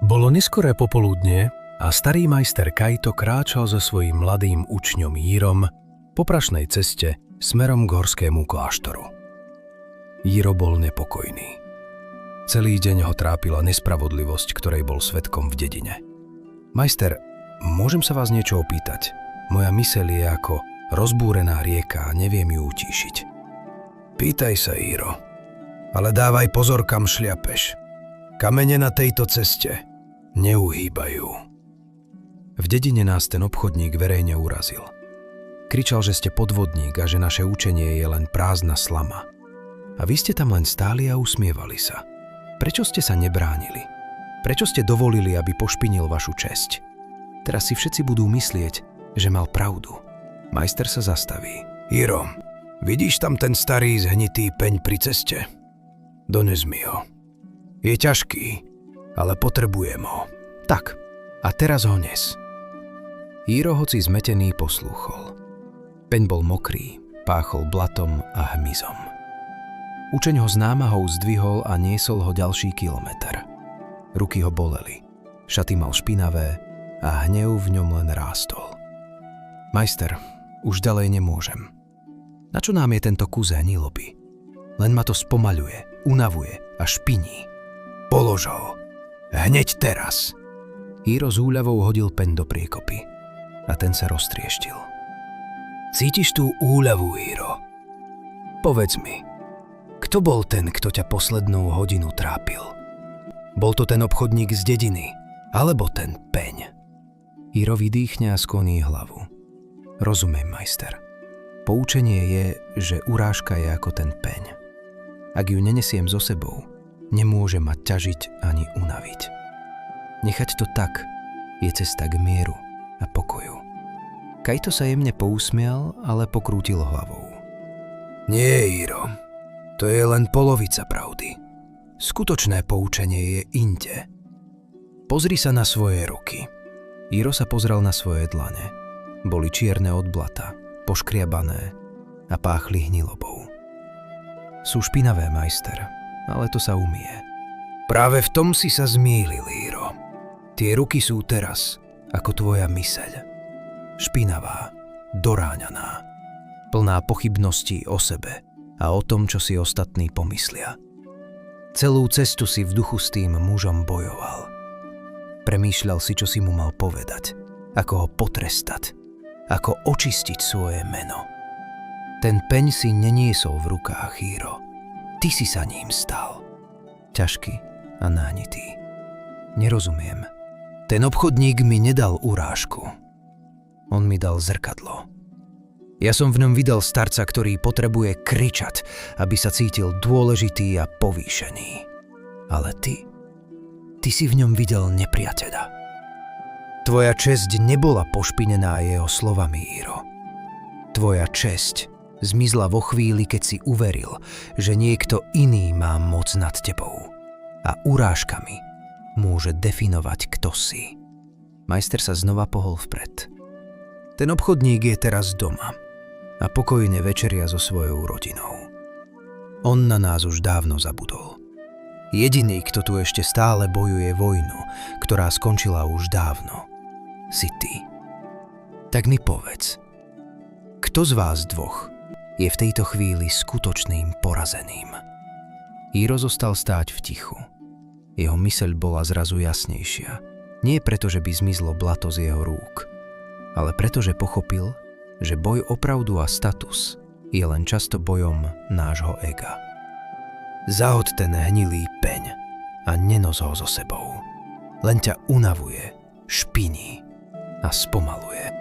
Bolo neskoré popoludnie a starý majster Kaito kráčal so svojím mladým učňom Jírom po prašnej ceste smerom k horskému kláštoru. Jiro bol nepokojný. Celý deň ho trápila nespravodlivosť, ktorej bol svedkom v dedine. Majster, môžem sa vás niečo opýtať? Moja myseľ je ako rozbúrená rieka a neviem ju utíšiť. Pýtaj sa, Jiro, ale dávaj pozor, kam šliapeš. Kamene na tejto ceste neuhýbajú. V dedine nás ten obchodník verejne urazil. Kričal, že ste podvodník a že naše učenie je len prázdna slama. A vy ste tam len stáli a usmievali sa. Prečo ste sa nebránili? Prečo ste dovolili, aby pošpinil vašu česť? Teraz si všetci budú myslieť, že mal pravdu. Majster sa zastaví. Jiro, vidíš tam ten starý zhnitý peň pri ceste? Dones mi ho. Je ťažký, ale potrebujem ho. Tak, a teraz ho nes. Jiro, hoci zmetený, poslúchol. Peň bol mokrý, páchol blatom a hmyzom. Učeň ho s námahou zdvihol a niesol ho ďalší kilometr. Ruky ho boleli, šaty mal špinavé a hnev v ňom len rástol. Majster, už ďalej nemôžem. Na čo nám je tento kus hniloby? Len ma to spomaľuje, unavuje a špiní. Polož ho. Hneď teraz. Jiro s úľavou hodil peň do priekopy a ten sa roztrieštil. Cítiš tú úľavu, Jiro? Povedz mi, kto bol ten, kto ťa poslednú hodinu trápil? Bol to ten obchodník z dediny, alebo ten peň? Jiro vydýchne a skloní hlavu. Rozumiem, majster. Poučenie je, že urážka je ako ten peň. Ak ju nenesiem so sebou, nemôže ma ťažiť ani unaviť. Nechať to tak je cesta k mieru a pokoju. Kaito sa jemne pousmial, ale pokrútil hlavou. Nie, Jiro, to je len polovica pravdy. Skutočné poučenie je inde. Pozri sa na svoje ruky. Jiro sa pozrel na svoje dlane. Boli čierne od blata, poškriabané a páchli hnilobou. Sú špinavé, majster, ale to sa umie. Práve v tom si sa zmýlil, Jiro. Tie ruky sú teraz ako tvoja myseľ. Špinavá, doráňaná, plná pochybností o sebe a o tom, čo si ostatní pomyslia. Celú cestu si v duchu s tým mužom bojoval. Premýšľal si, čo si mu mal povedať, ako ho potrestať, ako očistiť svoje meno. Ten peň si neniesol v rukách, Jiro. Ty si sa ním stal. Ťažký a náhnitý. Nerozumiem. Ten obchodník mi nedal urážku. On mi dal zrkadlo. Ja som v ňom videl starca, ktorý potrebuje kričať, aby sa cítil dôležitý a povýšený. Ale ty si v ňom videl nepriateľa. Tvoja česť nebola pošpinená jeho slovami, Jiro. Tvoja česť zmizla vo chvíli, keď si uveril, že niekto iný má moc nad tebou a urážkami môže definovať, kto si. Majster sa znova pohol vpred. Ten obchodník je teraz doma a pokojne večeria so svojou rodinou. On na nás už dávno zabudol. Jediný, kto tu ešte stále bojuje vojnu, ktorá skončila už dávno, si ty. Tak mi povedz, kto z vás dvoch je v tejto chvíli skutočným porazeným? Jiro zostal stáť v tichu. Jeho myseľ bola zrazu jasnejšia. Nie preto, že by zmizlo blato z jeho rúk, ale preto, že pochopil, že boj o pravdu a status je len často bojom nášho ega. Zahod ten hnilý peň a nenos ho so sebou. Len ťa unavuje, špiní a spomaluje.